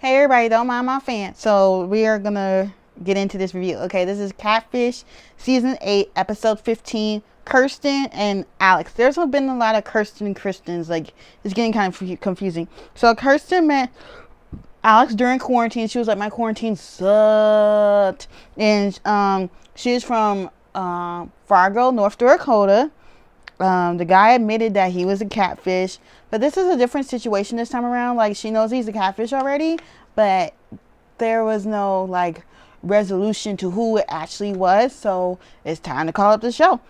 Hey everybody, don't mind my fan. So we are gonna get into this review. Okay, this is Catfish season 8, episode 15. Kirsten and Alex. There's been a lot of Kirsten and Kristens. Like, it's getting kind of confusing. So Kirsten met Alex during quarantine. She was like, my quarantine sucked, and she's from Fargo, North Dakota. The guy admitted that he was a catfish, but this is a different situation this time around. Like, she knows he's a catfish already, but there was no like resolution to who it actually was, so it's time to call up the show.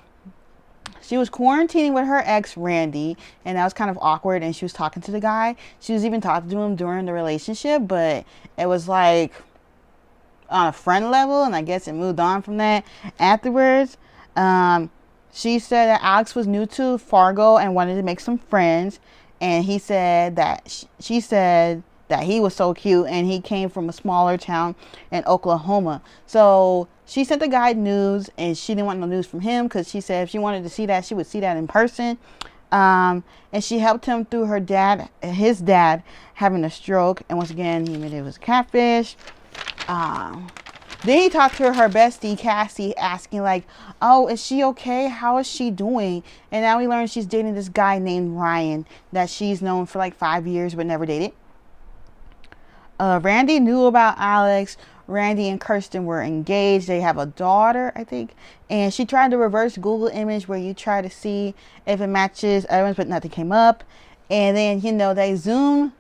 She was quarantining with her ex Randy, and that was kind of awkward, and she was talking to the guy. She was even talking to him during the relationship, but it was like on a friend level, and I guess it moved on from that afterwards. She said that Alex was new to Fargo and wanted to make some friends. And he said that she said that he was so cute and he came from a smaller town in Oklahoma. So she sent the guy news, and she didn't want no news from him because she said if she wanted to see that, she would see that in person. And she helped him through his dad having a stroke. And once again, he admitted it was a catfish. Then he talked to her bestie, Cassie, asking like, oh, is she okay? How is she doing? And now we learn she's dating this guy named Ryan that she's known for like 5 years but never dated. Randy knew about Alex. Randy and Kirsten were engaged. They have a daughter, I think. And she tried to reverse Google image where you try to see if it matches everyone's, but nothing came up. And then, they zoom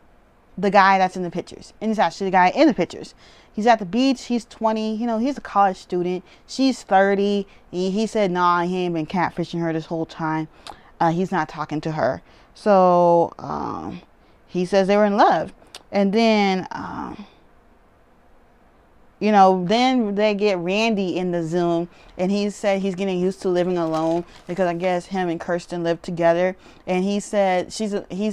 the guy that's in the pictures. And it's actually the guy in the pictures. He's at the beach. He's 20. He's a college student. She's 30. He said, nah, he ain't been catfishing her this whole time. He's not talking to her. So he says they were in love. And then, then they get Randy in the Zoom. And he said he's getting used to living alone because I guess him and Kirsten live together. And he said he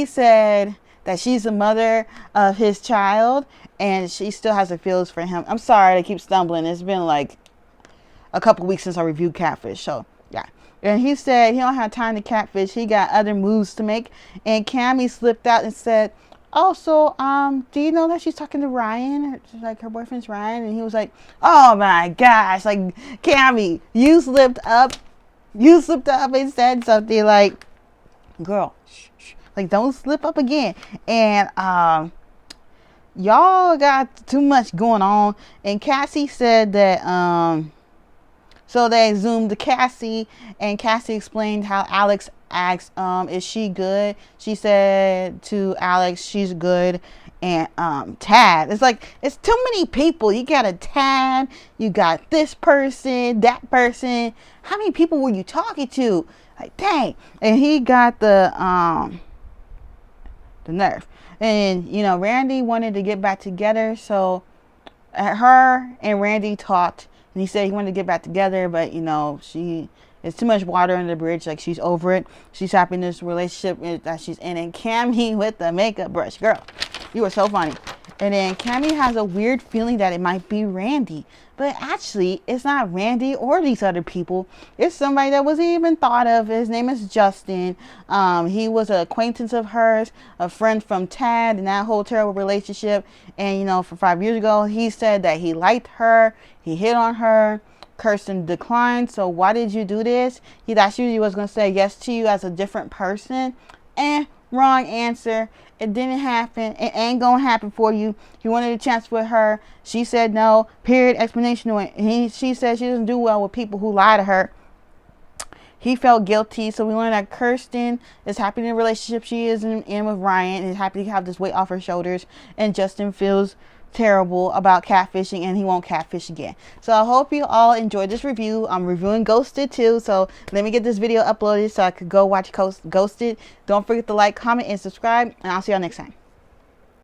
said that she's the mother of his child, and she still has her feelings for him. I'm sorry, I keep stumbling. It's been like a couple weeks since I reviewed Catfish, so yeah. And he said he don't have time to catfish. He got other moves to make. And Cammy slipped out and said, oh, so do you know that she's talking to Ryan? Like, her boyfriend's Ryan. And he was like, oh my gosh, like, Cammy, you slipped up and said something like, girl, shh. Like, don't slip up again. And y'all got too much going on. And Cassie said that so they zoomed to Cassie, and Cassie explained how Alex asked, is she good? She said to Alex, she's good. And Tad, it's like, it's too many people. You got a Tad, you got this person, that person. How many people were you talking to? Like, dang. And he got the nerve. And Randy wanted to get back together, so her and Randy talked, and he said he wanted to get back together, but she it's too much water under the bridge. Like, she's over it. She's happy in this relationship that she's in. And Cammy with the makeup brush, girl, you were so funny. And then Cammy has a weird feeling that it might be Randy, but actually it's not Randy or these other people. It's somebody that wasn't even thought of. His name is Justin. He was an acquaintance of hers, a friend from Tad in that whole terrible relationship. And for 5 years ago, he said that he liked her, he hit on her. Kirsten declined. So why did you do this? He thought she was going to say yes to you as a different person. Wrong answer. It didn't happen. It ain't going to happen for you. He wanted a chance with her. She said no. Period. Explanation. She said she doesn't do well with people who lie to her. He felt guilty. So we learned that Kirsten is happy in the relationship she is in with Ryan, and is happy to have this weight off her shoulders. And Justin feels terrible about catfishing, and he won't catfish again. So I hope you all enjoyed this review. I'm reviewing Ghosted too, so let me get this video uploaded so I could go watch Ghosted. Don't forget to like, comment, and subscribe, and I'll see y'all next time.